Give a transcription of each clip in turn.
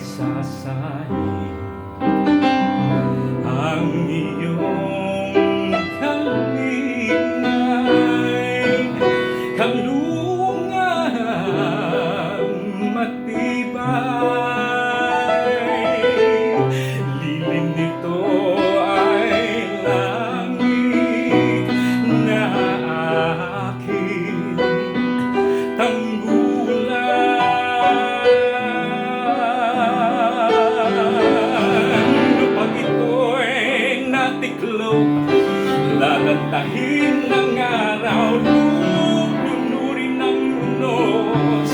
isasahin ang iyong kalingay, kalungang matibay. Lilim nito ay langit na aking lalantahin ng araw, lunurin ng unos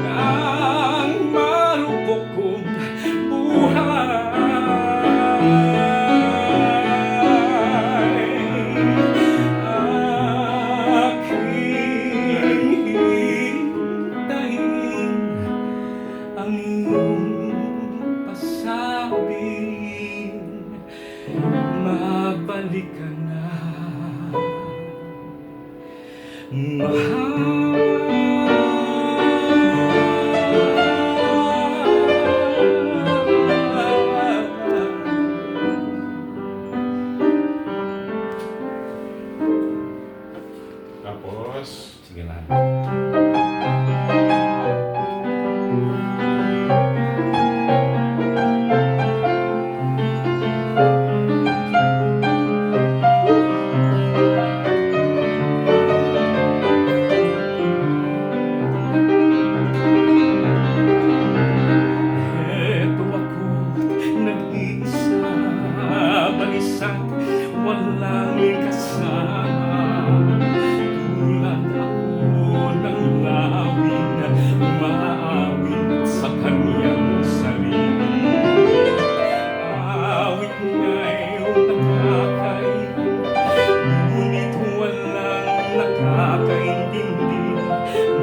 ng marupok kong buhay. Aking hintayin ang iyong pasabing mabalik ka na, Tapos, sige lang. Walang kasama, tulad ako ng lawin, umaawit sa kanyang sarili. Awit nga'y nakakain, ngunit walang nakakaintindi.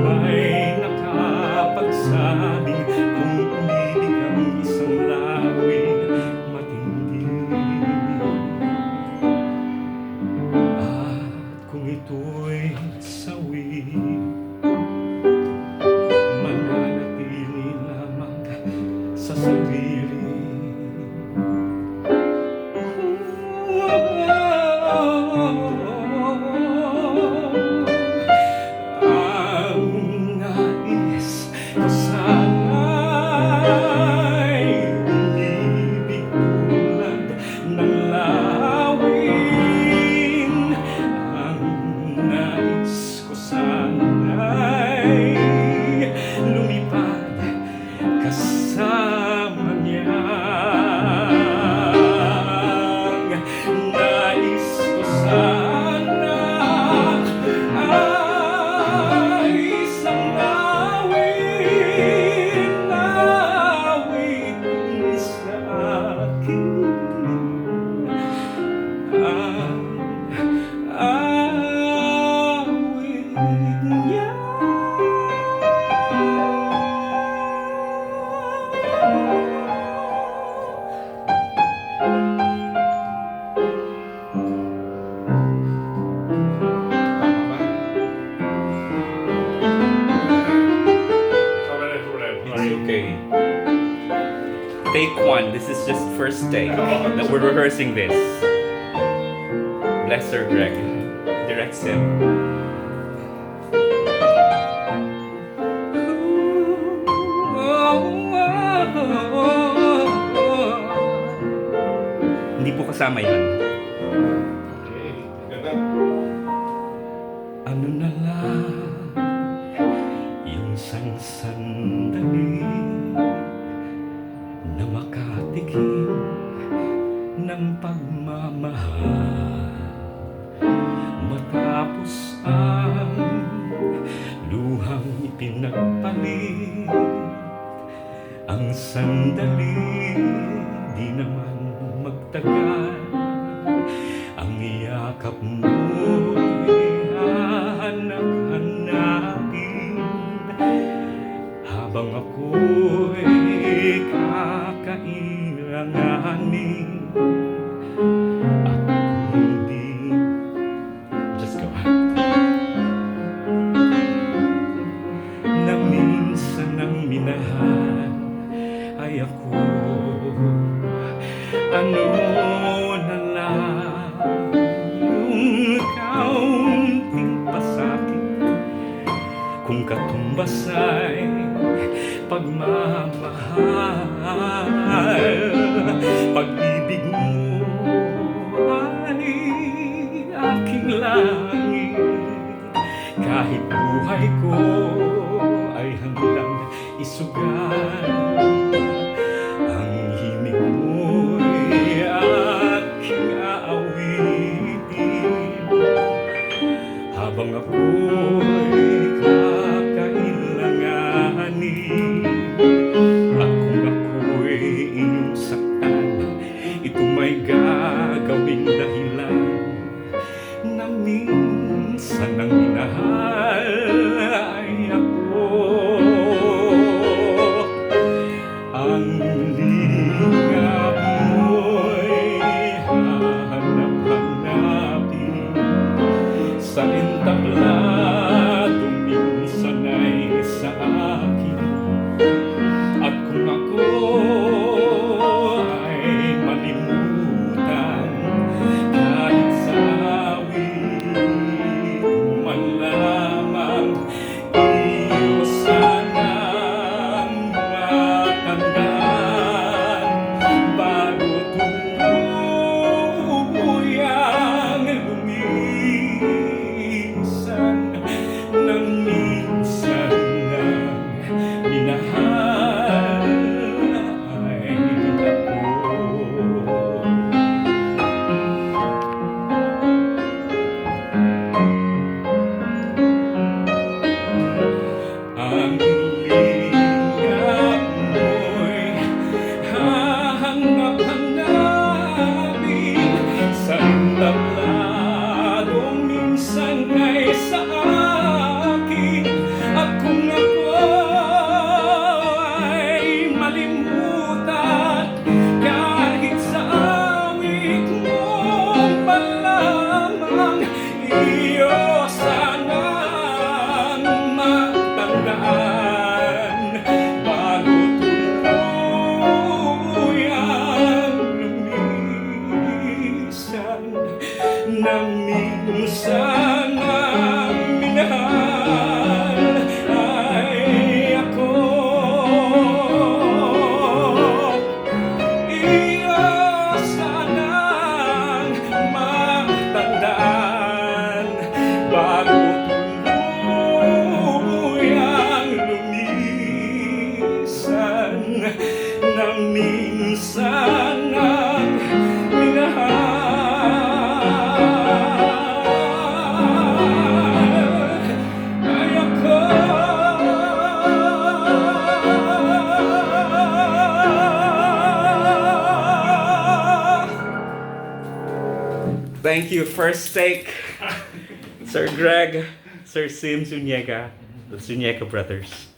May nakapagsabing kung umilig ang isang lawin, matindi. Kung ito'y sawi, mananatili lamang sa sarili. Ang nais ko sana'y umibig tulad ng lawin. Nais ko sana'y lumipad kasama niya. Nais ko sana ay isang lawin, awitin sa akin. Okay. Take one. This is just first take that we're rehearsing this. Bless her, Greg. Directs him. Hindi po kasama yun. okay, ganda. Ano na lang yung isang sandali na makatikim ng pagmamahal, matapos ang luhang ipinagpalit. Ang sandali di naman magtagal, ang iyakap mo'y hahanap-hanapin habang ako'y kakailanganin. At kung di, just go na minsan ang minahal ay ay ako. Ano na lang yung kaunting pasakit kung katumbas ay pagmamahal. Pag-ibig mo ay aking langit, kahit buhay ko ay hanggang isugal. Ang himig mo'y aking aawitin habang ako'y kakailanganin. At kung ako'y inyong saktan, ito may gagawing dahilan na minsan ang minahal ay ako. Ang lingap mo'y hahanap-hanapin sa entabladong minsan ay sa akin. At kung ako ay malimutan, kahit sa awit man lamang, iyo sanang matandaan bago tuluyang lumisan ng minsan ng minahal ay ako. Ang lingap mo'y hahanap-hanapin sa entabladong minsan ay sa akin. At kung ako ay malimutan, kahit sa awit mong malamang, iyo sanang matandaan bago tuluyang lumisan ng minsan ang minahal ay ako. Iyo sanang matandaan bago tuluyang lumisan ng minsan ang minahal ay ako. Thank you. First take, Sir Greg, Sir Sim Zuniega, the Zuniega brothers.